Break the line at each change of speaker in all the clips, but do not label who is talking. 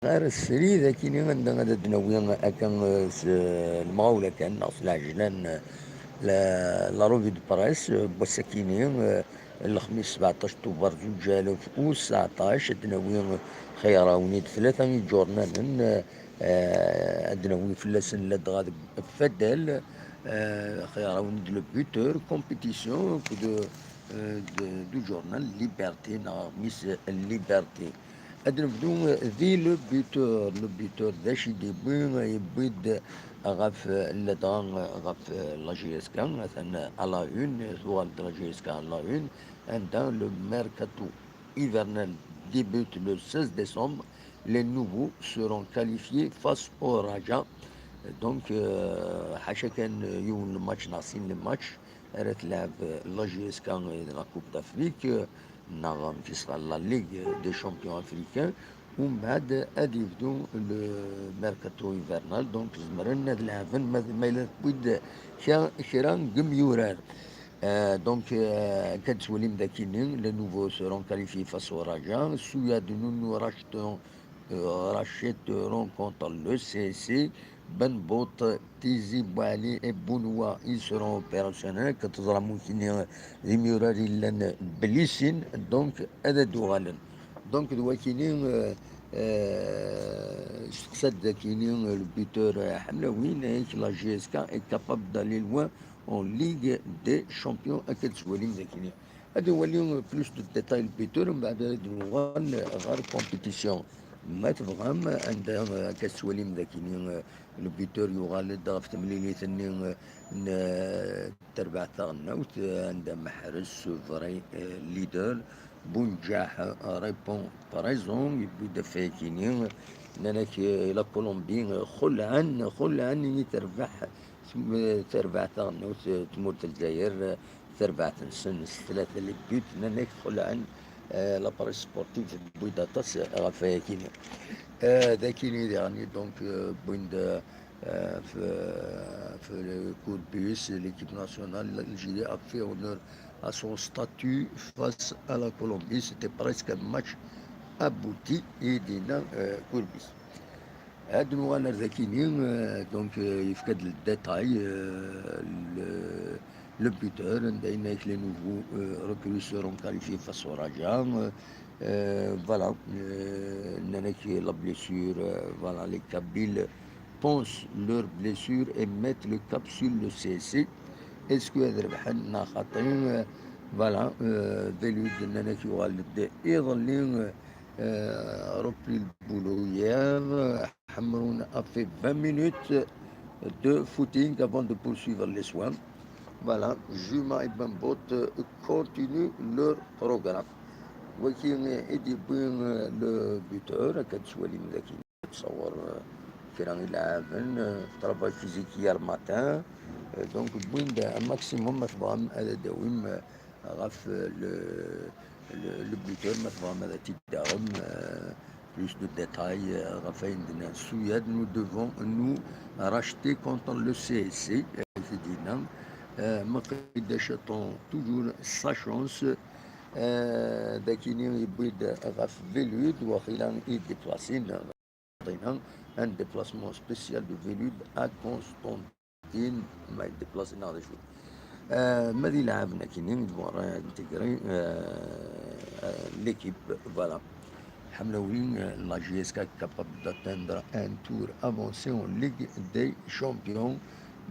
غير السري ذا كيني عندنا دناوي أكن المغاولة كان أصل عجلان لا روفي دو برايس بوساكيني الخميس 17 أكتوبر 2019 دناوي خيراوني ثلاثة جورنال دناوي فلاسن لدغا فدال خيراوني دو بوتور كومبيتيسيون دو جورنال ليبرتي ميس ليبرتي أدنبدو ذي لو بيتور ذا شي ديبوين يبيد غاف لدغان غاف لاجيسكا مثلا على اون ثوال لاجيسكا على اون عندها لو ميركاتو hivernal débute le 16 décembre. Les nouveaux seront qualifiés face au Raja. Donc, حاشا كان يوم الماتش ناقصين الماتش راه تلعب لاجيسكا لا كوب دافريك نغم كيصرا لا ليغ دي شامبيون افريكان ومن بعد غادي يبدو الميركاتو ايفرنال دونك زمرنا هاد العام ما الا بويد كرا قميورار دونك كتولي مداكينين لي نوفو سورون كاليفي فاس au Raja. Souillade nous rachèteront contre le CSC. Ben Bot, Tizi Bouali et Bounoua, ils seront opérationnels. كتظلموا كيني ذيميورار لان بليسين دونك هذا دوغالن دونك دوا كيني استقصد كيني البيتور حملاوين هيك لا جي اس كا اي كاباب دالي لوان اون ليغ دي شامبيون كتسوالي مداكيني هذا هو اليوم بلوس دو ديتاي البيتور من بعد دوغال غير كومبيتيسيون ما تفهم عندها كتسوالي مداكيني البيتور يغال في تمليليت تربع ثغنوت عند محرس فري ليدر بونجاح ريبون بريزون يبدا فاكيني لانك لا كولومبي خل عن تربع ثغنوت تموت الجزائر تربع سن ثلاثة اللي بيوت لانك خل عن لاباري سبورتيف بويداتاس غفاكيني ذاكيني يعني دونك بويندا في الكود بيس l'équipe nationale l'Algérie a fait honneur à son statut face à la Colombie. C'était presque un match abouti et دينا كوربيس هاد نوال ذاكيني دونك يفقد الديتاي le buteur عندنا les nouveaux recrues seront qualifiés face au Raja. Voilà, la blessure, voilà, les Kabyles pensent leur blessure et mettent le cap sur le CSC. Est-ce que ربحنا خاطرين voilà Velud Nanek يغلد يظلين repris le boulot hier. Hamroun a fait 20 minutes de footing avant de poursuivre les soins. Voilà, Juma et Bambot continuent leur programme. ولكن يديبين لو بوتور كتسوالي مذاكي تصور كيران يلعبن طراباج فيزيكيا الماتان دونك بوين دا ماكسيموم ما تبغى هذا داويم غاف لو بوتور ما تبغى هذا تيداهم plus de détails عندنا السويد nous devons nous racheter contre le CSC كدينا ما قداش toujours sa chance داكيني يبيد غاف فيلود وخيلان يديبلاسين عطينا ان ديبلاسمون سبيسيال دو فيلود ا كونستانتين ما يديبلاسين هذا شوي ماذا لعبنا كاينين دوار انتيغري ليكيب فوالا حملاوين لا جي اس كا كاباب داتندر ان تور افونسي اون ليغ دي شامبيون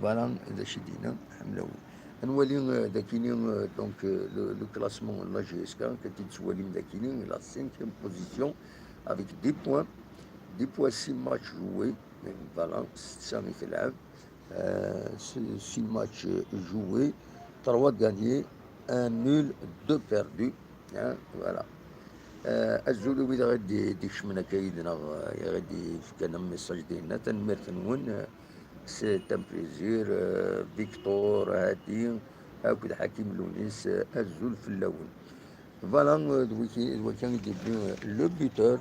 فوالا هذا شي دينا حملاوين نولي داكيني دونك لو كلاسمون لا جي اس كا كتسوالي داكيني لا 5e position avec 10 points 6 matchs joués فوالا 6 سامي تلعب 6 matchs joués 3 gagnés 1 nul 2 perdus فوالا الزولو إذا غادي ديكش من كايدنا غادي كان ميساج ديالنا تنمير تنون سي ان بليزير فيكتور هادي هاكد حكيم لونيس الزول في اللون فوالا كان ديبيو لو بوتور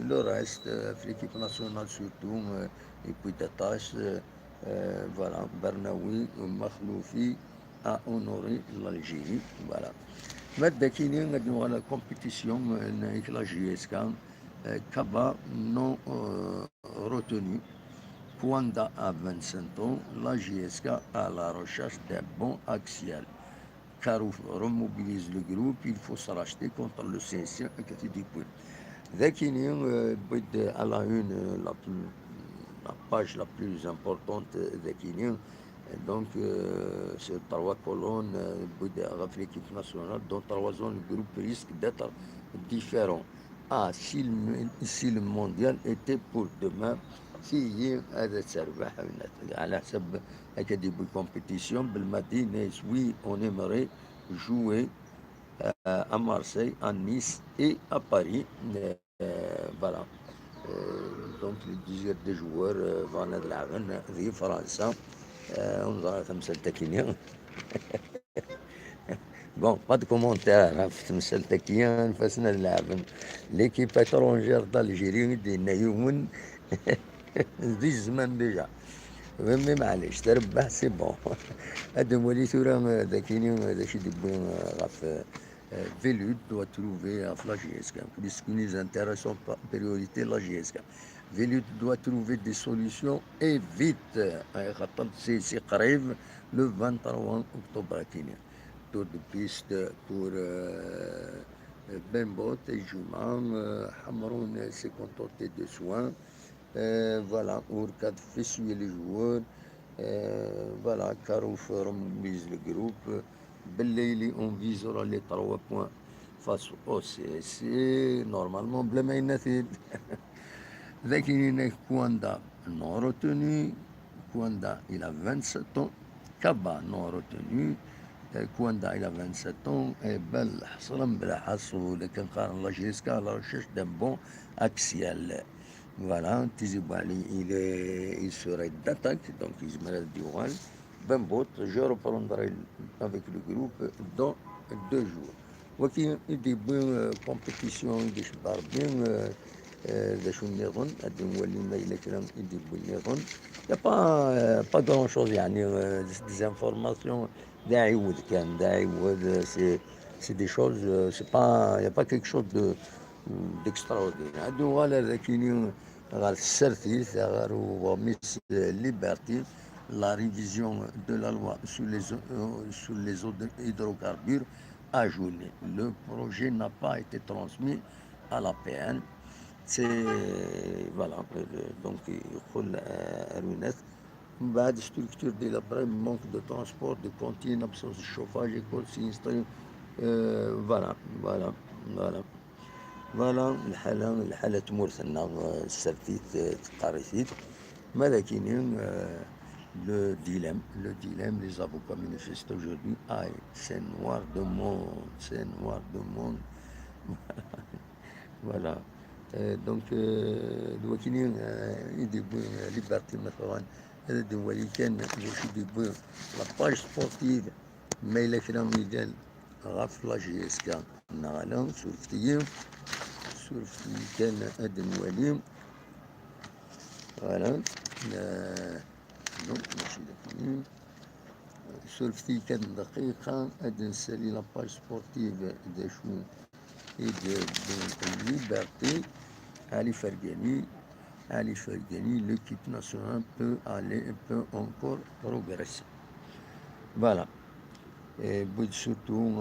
لو ريست في ليكيب ناسيونال سورتو يبوي داتاش فوالا برناوي مخلوفي ا اونوري l'Algérie voilà مادة كاينين غادي نوغ لا كومبيتيسيون هناك لا جي اس كا Kaba non retenu. Kwanda a 25 ans, la JSK à la recherche d'un bon axial. Karouf remobilise le groupe, il faut se racheter contre le CSC Katidipouin. ذاكيني بد à la une la page la plus importante ذاكيني donc c'est trois colonnes avec l'équipe nationale dans trois zones le groupe risque d'être différent. Ah, si le mondial était pour demain في هذا تربح على حسب أكاديمي كومبيتيسيون بالمدينة oui on aimerait jouer à Marseille, à Nice et à Paris. Voilà. دونك الجزائر دي جوار فانا لعبن في فرنسا ونظرا تمثل تكينيا بون با دو كومونتير في تمثل تكيان فاسنا لعبن ليكيب اترونجير دالجيري دينا يومن ذي الزمان ديجا مي معليش تربح سي بون هادو وليتو راه ذاكيني داكشي ديبوين غاف Vélut doit trouver à la GSK. Ce qui nous intéresse en priorité, la GSK. Vélut doit trouver des solutions et vite. C'est قريب le 23 octobre à Kenya. Tour de piste pour Bembot et Juman. Hamroun s'est contenté de soins. Voilà, Ourkad fait suer les joueurs. Voilà, Karouf remise le groupe. بالليلي on visera les 3 points face au CSC normalement بلا ما ينثد لكن كواندا non retenu Kwanda il a 27 ans Kaba non retenu Kwanda il a 27 ans et بل حصرا بلا حصول لكن قارن لا جيسكا la recherche d'un bon axial. Voilà, Tizi Bali, il serait d'attaque, donc il se met du Rouen. Bembot, je reprendrai avec le groupe dans 2 jours. وكي يدي بين كومبيتيسيون يدي شبار بين ذا شو نظن هادي نولي ما إلا كلام يدي بين نظن يا با غران شوز يعني ديزانفورماسيون دا عيود كان دا عيود سي دي شوز سي با يا با كيك شوز دو d'extraordinaire. هادو غالا ذاكيني غير السرثيث غير وميس ليبرتي la révision de la loi sur les hydrocarbures a journé. Le projet n'a pas été transmis à la PN. C'est voilà donc يقول رونات من بعد structure de la brème manque de transport de cantine absence de chauffage école sinistre voilà voilà voilà فوالا الحالة تمور ثنا السرتيت تقاريثيت ماذا كاينين le dilemme, les avocats manifestent aujourd'hui. Aïe, c'est noir de monde, c'est noir de monde. Voilà. Donc, الوكيلين يديبوا ليبرتي مثلا هذا الدولي كان باش يديبوا لاباج سبورتيف مايلة كلام يدال غاف لا جي اس كا نغالا سورفتيين كان هاد الوالي فوالا نو ماشي داكني سولفتي كان دقيقة هاد نسالي لاباج سبورتيف دا شو de liberté, Ali Fergani, l'équipe nationale peut encore progresser. Voilà. Et surtout,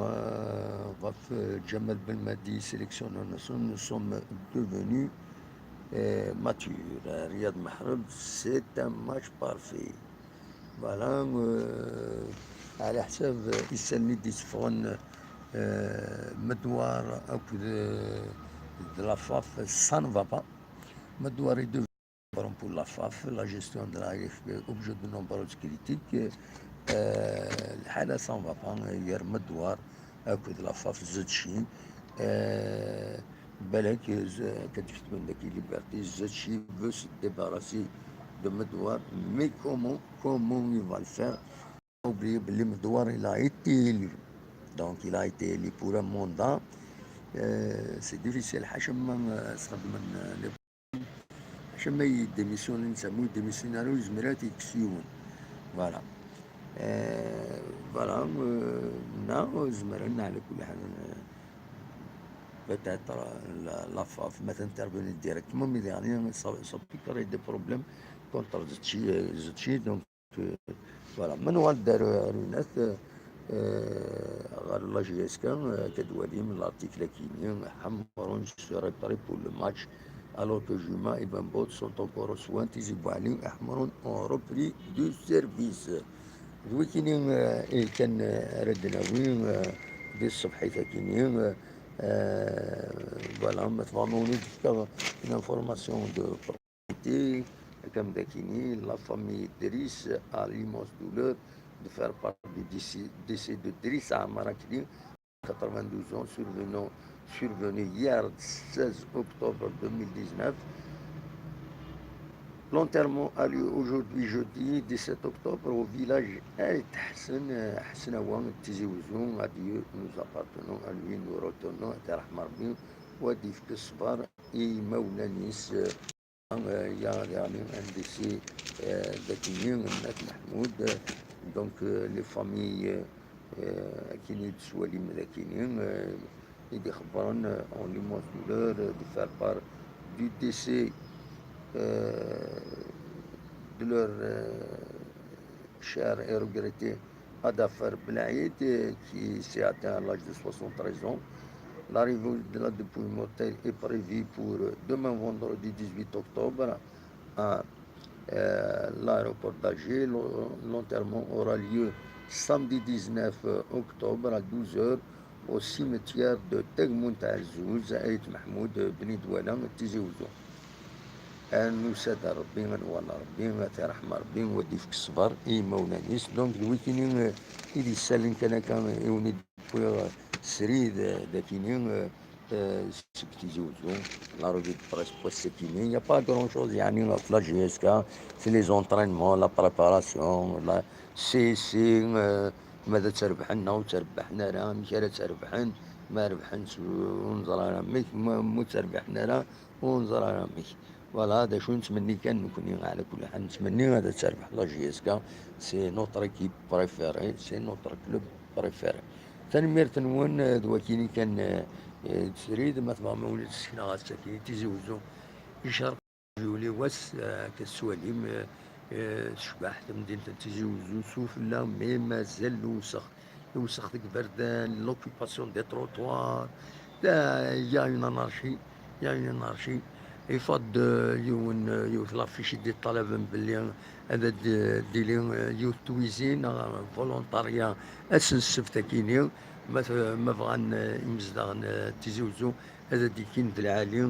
Jamal Belmadi, sélectionneur national, nous sommes devenus matures. Riyad Mahreb, c'est un match parfait. Voilà. على حساب يسالني دي سفون مدوار أكو de la FAF, ça ne va pas. Medouar est devenu pour la FAF, la gestion de la AFP, objet de nombreuses critiques. الحالة ça ne va pas. Hier, Medouar, أكو de la FAF, Zetchi. بالك كتفت من ذاك liberté, Zetchi veut se débarrasser de Medouar. Mais comment il va le faire? Oubliez, Medouar, il a été élu. Donc il a été élu pour un mandat. C'est difficile. حشم صعب من حشم ما يديميسيون نسموه ديميسيوناريو زمرات يكسيون. فوالا فوالا نا زمرنا على كل حال peut-être la FAF met intervenir directement, mais derrière, ça peut créer des problèmes contre les outils. Donc, voilà. Manuel داروا رينات غير لا جي اس كان كدوالي من l'article كيني حمرون سيريباري pour le match alors que Juma et Bambot sont encore aux soins. Tizi Bouali et Ahmaroun ont repris du service. الويكينين كان ردنا وين دي الصبحية كينين فوالا متفاهمون une information de propriété comme Dakini, la famille Driss a l'immense douleur de faire part du décès de Driss à Marakli, 92 ans, survenu hier 16 octobre 2019. L'enterrement a lieu aujourd'hui, jeudi 17 octobre, au village El Tahsen, Hasnawan, Tizi Ouzou. Adieu, nous appartenons à lui, nous retournons à Terre Marbi, Wadif Kesbar et Maounanis. Il y a un décès d'Akini, Mahmoud. Donc, les familles qui nous souhaitent d'Akini, et des Khabaran ont l'immense douleur de faire part du décès de leur cher et regretté Adafar Belaïd qui s'est atteint à l'âge de 73 ans. L'arrivée de la dépouille mortelle est prévue pour demain vendredi 18 octobre à l'aéroport d'Alger. L'enterrement aura lieu samedi 19 octobre à 12h au cimetière de Tegmount Azouz, Aït Mahmoud, Beni Douala, Tizi Ouzou. نساد ربي نوالا ربي ترحم ربي ودي فيك الصبر اي مولانيس دونك الويكينين إذا سالين كان يوني بويا سريد داكينين سكتي زوزو لا روفي بريس بو سكينين يا با كرون شوز يعني في لا جي اس كا سي لي زونطرينمون لا بريباراسيون لا سي ماذا تربحنا وتربحنا راه مشى تربحن ما ربحنش ونزرى راميك مو تربحنا راه ونزرى راميك فوالا هذا شو نتمني كان نكون على كل حال نتمني هذا تربح لا جي اس كا سي نوتر ايكيب بريفيري سي نوتر كلوب بريفيري ثاني ميرت نون دواكيني كان تريد مثلا ما ولات السكنه غاتساكي تيزوزو يشرق جولي واس كالسواليم شباح مدينة تيزوزو سوفلا مي مازال الوسخ ديك بردان لوكيباسيون دي تروطوار يا اون انارشي يا اون انارشي يفض يوث لافيش دي الطلبة باللي هذا ديلي يوث تويزين فولونتاريا اسن السفتا كيني ما بغان يمزدغن تيزوزو هذا ديكين د العالي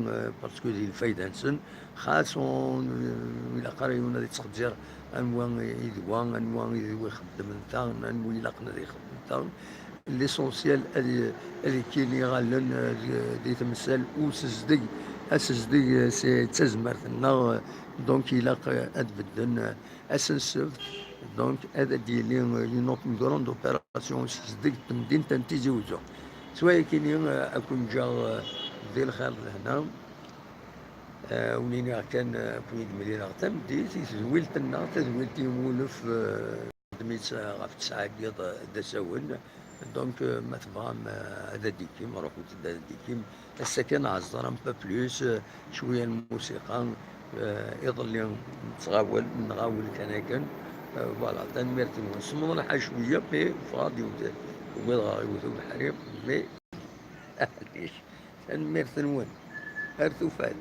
باسكو ديال الفايدة نسن خاصون إلا قريونا دي تخدير أنواع يدوان أنواع يخدم نتا أنواع إلا قنا يخدم نتا ليسونسيال اللي كاين غالن دي تمثال وسزدي اسزدي سي تزمرتنا دونك إلا أدبدن اسنسف دونك هذا ديالي نوط كروند اوبيراسيون سزدي تمدين تنتيزي وزو سواء كاين أكون جا ديال الخير لهنا ونيني كان بويد مليون غتم ديت تزويلتنا تزويلت يمولف دميت غاف 9 ديال دساون دونك ما تبغام هذا ديكيم روحو هذا ديكيم السكن عزر ان با بلوس شويه الموسيقى يظل نتغاول نغاول كان فوالا تنميرت نصمد لها شويه مي فاضي ويضغى يوثو الحريق مي معليش تنميرت نون هرثو فات